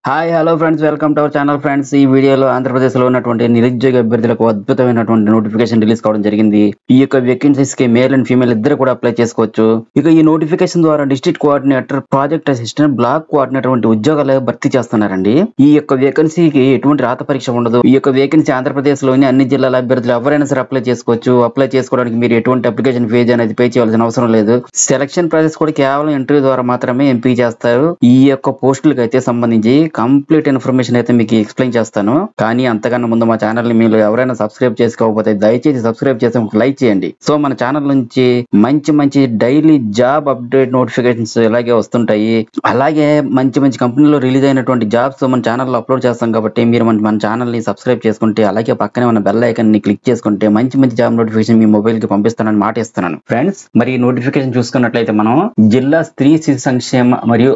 Hi hello friends, welcome to our channel friends. ఈ వీడియోలో ఆంధ్రప్రదేశ్లో ఉన్నటువంటి నిరుద్యోగ అభ్యర్థులకు అద్భుతమైనటువంటి నోటిఫికేషన్ రిలీజ్ కావడం జరిగింది. ఈ యొక్క వేకెన్సీస్ కి మేల్ అండ్ ఫీమేల్ ఇద్దరు కూడా అప్లై చేసుకోవచ్చు. ఇక ఈ నోటిఫికేషన్ ద్వారా district coordinator, project assistant, block coordinator వంటి ఉద్యోగాలు భర్తీ చేస్తున్నారండి. ఈ యొక్క వేకెన్సీకి ఎటువంటి రాత పరీక్ష ఉండదు. ఈ యొక్క వేకెన్సీ ఆంధ్రప్రదేశ్ లోని అన్ని జిల్లాల అభ్యర్థులు ఎవరైనా సరే అప్లై చేసుకోవచ్చు. అప్లై చేసుకోవడానికి మీరు ఎటువంటి అప్లికేషన్ ఫీజు అనేది పే చేయాల్సిన అవసరం లేదు. సెలక్షన్ ప్రాసెస్ కూడా కేవలం ఇంటర్వ్యూ ద్వారా మాత్రమే ఎంపిక చేస్తారు. ఈ యొక్క పోస్టులకు అయితే సంబంధించి కంప్లీట్ ఇన్ఫర్మేషన్ అయితే మీకు ఎక్స్ప్లెయిన్ చేస్తాను. కానీ అంతకన్నా ముందు మా ఛానల్ ని మీరు ఎవరైనా సబ్స్క్రైబ్ చేసుకోకపోతే దయచేసి సబ్స్క్రైబ్ చేసి ఒక లైక్ చేయండి. సో మన ఛానల్ నుంచి మంచి మంచి డైలీ జాబ్ అప్డేట్ నోటిఫికేషన్స్ ఇలాగే వస్తుంటాయి. అలాగే మంచి మంచి కంపెనీలో రిలీజ్ అయినటువంటి జాబ్స్ మన ఛానల్లో అప్లోడ్ చేస్తాం. కాబట్టి మీరు మన ఛానల్ ని సబ్స్క్రైబ్ చేసుకుంటే, అలాగే పక్కనే ఉన్న బెల్ ఐకాన్ ని క్లిక్ చేసుకుంటే మంచి మంచి జాబ్ నోటిఫికేషన్ మీ మొబైల్ కి పంపిస్తానని మాట ఇస్తున్నాను. ఫ్రెండ్స్, మరి ఈ నోటిఫికేషన్ చూసుకున్నట్లయితే మనం జిల్లా స్త్రీ శిశు సంక్షేమ మరియు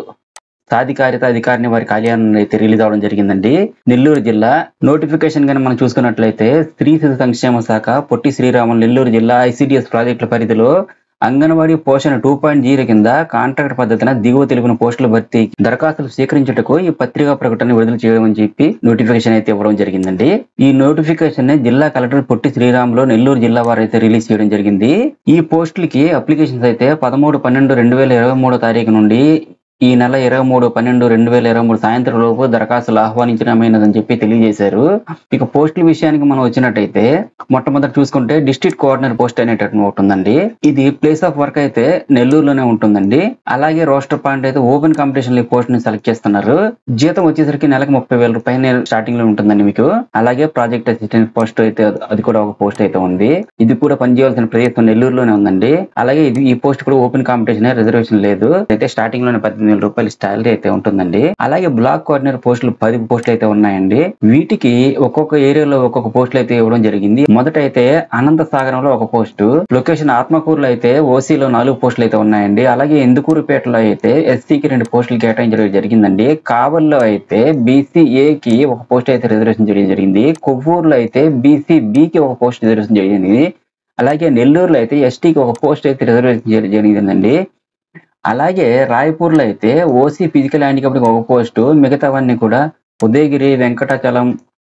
సాధికారిత అధికారిని వారి కార్యాలయం అయితే రిలీజ్ అవడం జరిగిందండి. నెల్లూరు జిల్లా నోటిఫికేషన్ గానీ మనం చూసుకున్నట్లయితే స్త్రీ శిశు సంక్షేమ శాఖ పొట్టి శ్రీరాములు నెల్లూరు జిల్లా ICDS ప్రాజెక్టుల పరిధిలో అంగన్వాడీ పోషణ 2.0 కింద కాంట్రాక్ట్ పద్ధతిన దిగువ తెలుగున పోస్టుల భర్తీ దరఖాస్తులు స్వీకరించుటకు ఈ పత్రికా ప్రకటన విడుదల చేయమని చెప్పి నోటిఫికేషన్ అయితే ఇవ్వడం జరిగిందండి. ఈ నోటిఫికేషన్ జిల్లా కలెక్టర్ పొట్టి శ్రీరాములు నెల్లూరు జిల్లా వారు అయితే రిలీజ్ చేయడం జరిగింది. ఈ పోస్టులకి అప్లికేషన్స్ అయితే 13/12/2023 తారీఖు నుండి ఈ నెల 23/12/2023 సాయంత్రం లోపు దరఖాస్తులు ఆహ్వానించడమైనదని చెప్పి తెలియజేశారు. ఇక పోస్టుల విషయానికి మనం వచ్చినట్టయితే మొట్టమొదటి చూసుకుంటే డిస్ట్రిక్ట్ కోఆర్డినేటర్ పోస్ట్ అనేటటువంటి ఒకటి ఉందండి. ఇది ప్లేస్ ఆఫ్ వర్క్ అయితే నెల్లూరులోనే ఉంటుందండి. అలాగే రోస్టర్ పాయింట్ అయితే ఓపెన్ కాంపిటీషన్ పోస్ట్ ని సెలెక్ట్ చేస్తున్నారు. జీతం వచ్చేసరికి నెలకు 30,000 రూపాయలు స్టార్టింగ్ లో ఉంటుందండి మీకు. అలాగే ప్రాజెక్ట్ అసిస్టెంట్ పోస్ట్ అయితే అది కూడా ఒక పోస్ట్ అయితే ఉంది. ఇది కూడా పనిచేయాల్సిన ప్రదేశం నెల్లూరులోనే ఉందండి. అలాగే ఈ పోస్ట్ కూడా ఓపెన్ కాంపిటీషన్, రిజర్వేషన్ లేదు. అయితే స్టార్టింగ్ లోనే 18,000 రూపాయల సాలరీ అయితే ఉంటుందండి. అలాగే బ్లాక్ కోఆర్డినేటర్ పోస్టులు 10 పోస్టులు అయితే ఉన్నాయండి. వీటికి ఒక్కొక్క ఏరియాలో ఒక్కొక్క పోస్టులు అయితే ఇవ్వడం జరిగింది. మొదట అయితే అనంత సాగరంలో ఒక పోస్టు, లొకేషన్ ఆత్మకూరులో అయితే ఓసీలో 4 పోస్టులు అయితే ఉన్నాయండి. అలాగే ఇందుకూరుపేటలో అయితే SCకి 2 పోస్టులు కేటాయించడం జరిగిందండి. కావల్లో అయితే BCAకి ఒక పోస్ట్ అయితే రిజర్వేషన్ చేయడం జరిగింది. కొవ్వూరులో అయితే BCBకి ఒక పోస్ట్ రిజర్వేషన్ జరిగింది. అలాగే నెల్లూరులో అయితే STకి ఒక పోస్ట్ అయితే రిజర్వేషన్ జరిగిందండి. అలాగే రాయపూర్లో అయితే OC ఫిజికల్ హ్యాండిక్యాప్డ్ ఒక పోస్టు, మిగతావన్నీ కూడా ఉదయగిరి, వెంకటాచలం,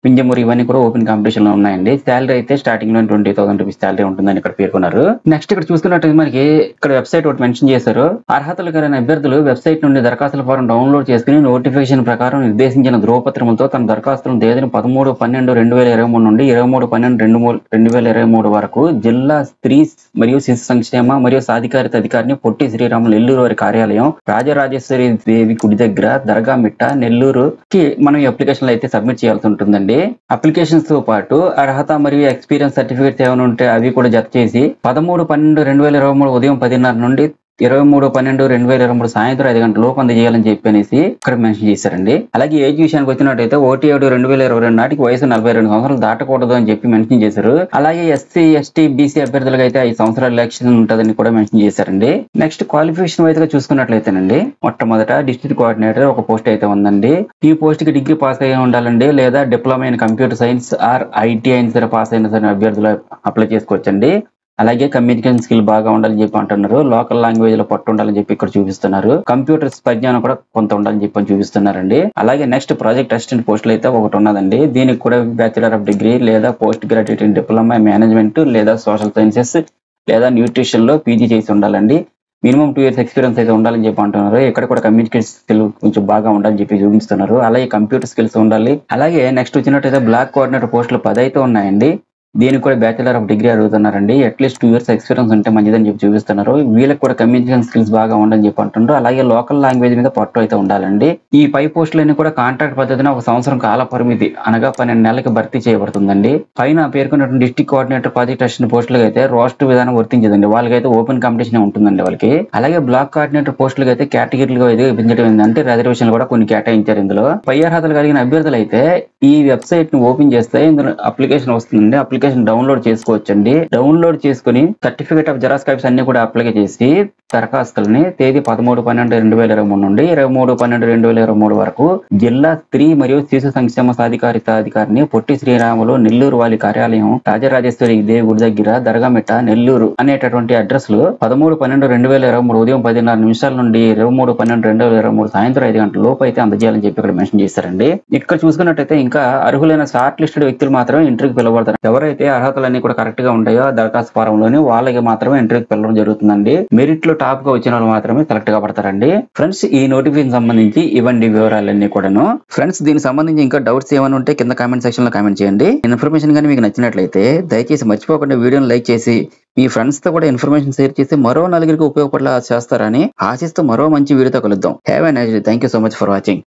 పింజమూరి ఇవన్నీ కూడా ఓపెన్ కాంపిటీషన్ లో ఉన్నాయండి. శాలరీ అయితే స్టార్టింగ్ లో 20,000 రూపీస్ శాలరీ ఉంటుందని ఇక్కడ పేర్కొన్నారు. నెక్స్ట్ ఇక్కడ చూసుకున్నట్టు మనకి ఇక్కడ వెబ్సైట్ ఒకటి మెన్షన్ చేశారు. అర్హతలు కలిగిన అభ్యర్థులు వెబ్సైట్ నుండి దరఖాస్తుల ఫారం డౌన్లోడ్ చేసుకుని నోటిఫికేషన్ ప్రకారం నిర్దేశించిన ధ్రువపత్రములతో తన దరఖాస్తులను తేదీని 13/12/2023 నుండి 23/12/2023 వరకు జిల్లా స్త్రీ మరియు శిశు సంక్షేమ మరియు సాధికారిత అధికారిని పొట్టి శ్రీరాములు నెల్లూరు వారి కార్యాలయం రాజరాజేశ్వరి దేవి గుడి దగ్గర దర్గా మిట్ట నెల్లూరుకి మనం ఈ అప్లికేషన్లు అయితే సబ్మిట్ చేయాల్సి ఉంటుందండి. అప్లికేషన్స్ తో పాటు అర్హత మరియు ఎక్స్పీరియన్స్ సర్టిఫికేట్స్ ఏమైనా ఉంటే అవి కూడా జత చేసి 13/12/2023 ఉదయం 10:30 నుండి 23/12/2023 సాయంత్రం 5 గంటల లోపు అందజేయాలని చెప్పనేసి ఇక్కడ మెన్షన్ చేశారండి. అలాగే ఏజ్ విషయానికి వచ్చినట్టయితే 1/7/2022 నాటికి వయసు 42 సంవత్సరాలు దాటకూడదు అని చెప్పి మెన్షన్ చేశారు. అలాగే SC, ST, BC అభ్యర్థులకు అయితే 5 సంవత్సరాల ఎలక్షన్ ఉంటుందని కూడా మెన్షన్ చేశారండి. నెక్స్ట్ క్వాలిఫికేషన్ వైజ్ గా చూసుకున్నట్లయితేనండి మొట్టమొదట డిస్ట్రిక్ట్ కోఆర్డినేటర్ ఒక పోస్ట్ అయితే ఉందండి. ఈ పోస్ట్ కి డిగ్రీ పాస్ అయ్యి ఉండాలండి, లేదా diploma in computer science or IT అయిన సరే పాస్ అయిన సరే అభ్యర్థులు అప్లై చేసుకోవచ్చండి. అలాగే కమ్యూనికేషన్ స్కిల్ బాగా ఉండాలని చెప్పి అంటున్నారు. లోకల్ లాంగ్వేజ్ లో పట్టు ఉండాలని చెప్పి ఇక్కడ చూపిస్తున్నారు. కంప్యూటర్స్ పరిజ్ఞానం కూడా కొంత ఉండాలని చెప్పి చూపిస్తున్నారండి. అలాగే నెక్స్ట్ ప్రాజెక్ట్ అసిస్టెంట్ పోస్టులు అయితే ఒకటి ఉన్నదండి. దీనికి కూడా బ్యాచిలర్ ఆఫ్ డిగ్రీ లేదా post graduate in diploma management లేదా సోషల్ సైన్సెస్ లేదా న్యూట్రిషన్ లో PG చేసి ఉండాలండి. మినిమం 2 years ఎక్స్పీరియన్స్ అయితే ఉండాలని చెప్పి అంటున్నారు. ఇక్కడ కూడా కమ్యూనికేషన్ స్కిల్ కొంచెం బాగా ఉండాలని చెప్పి చూపిస్తున్నారు. అలాగే కంప్యూటర్ స్కిల్స్ ఉండాలి. అలాగే నెక్స్ట్ వచ్చినట్టయితే బ్లాక్ కోఆర్డినేటర్ పోస్టులు 10 అయితే ఉన్నాయండి. దీనికి కూడా బ్యాచిలర్ ఆఫ్ డిగ్రీ అడుగుతున్నారండి. అట్లీస్ట్ 2 years ఎక్స్పీరియన్స్ ఉంటే మంచిదని చెప్పి చూపిస్తున్నారు. వీళ్ళకి కూడా కమ్యూనికేషన్ స్కిల్స్ బాగా ఉండాలని చెప్పి అంటున్నారు. అలాగే లోకల్ లాంగ్వేజ్ మీద పట్టు అయితే ఉండాలండి. ఈ పై పోస్టులన్నీ కూడా కాంట్రాక్ట్ పద్ధతిన 1 సంవత్సరం కాల పరిమితి అనగా 12 నెలలకు భర్తీ చేయబడుతుందండి. పైన పేర్కొన్నటువంటి డిస్ట్రిక్ట్ కోఆర్డినేటర్ ప్రాజెక్ట్ అసిస్టెంట్ పోస్టులకు అయితే రోస్టర్ విధానం వర్తించదండి. వాళ్ళకైతే ఓపెన్ కాంపిటీషన్ ఉంటుందండి వాళ్ళకి. అలాగే బ్లాక్ కోఆర్డినేటర్ పోస్టులకు అయితే కేటగిరీలుగా విభజించడం ఏంటంటే రిజర్వేషన్ కూడా కొన్ని కేటాయించారు. ఇందులో పై అర్హతలు కలిగిన అభ్యర్థులు అయితే ఈ వెబ్సైట్ ని ఓపెన్ చేస్తే ఇందులో అప్లికేషన్ వస్తుందండి. అప్లికేషన్ డౌన్లోడ్ చేసుకోవచ్చండి. డౌన్లోడ్ చేసుకుని సర్టిఫికేట్ ఆఫ్ జెరాక్స్ కాపీస్ అన్ని కూడా అప్లై చేసి దరఖాస్తుల్ని తేదీ 13/12/2023 నుండి 23/12/2023 వరకు జిల్లా స్త్రీ మరియు శిశు సంక్షేమ సాధికారిత అధికారిని పొట్టి శ్రీరాములు నెల్లూరు వారి కార్యాలయం రాజరాజేశ్వరి దేవి గుడి దగ్గర దర్గామిట్ట నెల్లూరు అనేటటువంటి అడ్రస్ లో 13/12/2023 ఉదయం 10:30 నిమిషాల నుండి 23/12/2023 సాయంత్రం 5 గంటల లోపు అయితే అందజేయాలని చెప్పి ఇక్కడ మెన్షన్ చేశారండి. ఇక్కడ చూసుకున్నట్టయితే ఇంకా అర్హులైన షార్ట్ లిస్టెడ్ వ్యక్తులు మాత్రమే ఇంటర్వ్యూకి పిలవబడతారు. ఎవరైతే అర్హతలన్నీ కూడా కరెక్ట్ గా ఉంటాయో దరఖాస్తు ఫారం లోని వాళ్ళకి మాత్రమే ఇంటర్వ్యూకి పిలవడం జరుగుతుందండి. మెరిట్ లో టాప్ గా వచ్చిన వాళ్ళు మాత్రమే సెలెక్ట్ గా పడతారండి. ఫ్రెండ్స్, ఈ నోటిఫికేషన్ సంబంధించి ఇవ్వండి వివరాలన్నీ కూడాను. ఫ్రెండ్స్, దీనికి సంబంధించి ఇంకా డౌట్స్ ఏమైనా ఉంటే కింద కామెంట్ సెక్షన్ లో కామెంట్ చేయండి. ఇన్ఫర్మేషన్ కానీ మీకు నచ్చినట్లయితే దయచేసి మర్చిపోకుండా వీడియోని లైక్ చేసి మీ ఫ్రెండ్స్ తో కూడా ఇన్ఫర్మేషన్ షేర్ చేసి మరో నలుగురికి ఉపయోగపడేలా చేస్తారని ఆశిస్తూ మరో మంచి వీడియోతో కలుద్దాం. Have a nice day. Thank you so much for watching.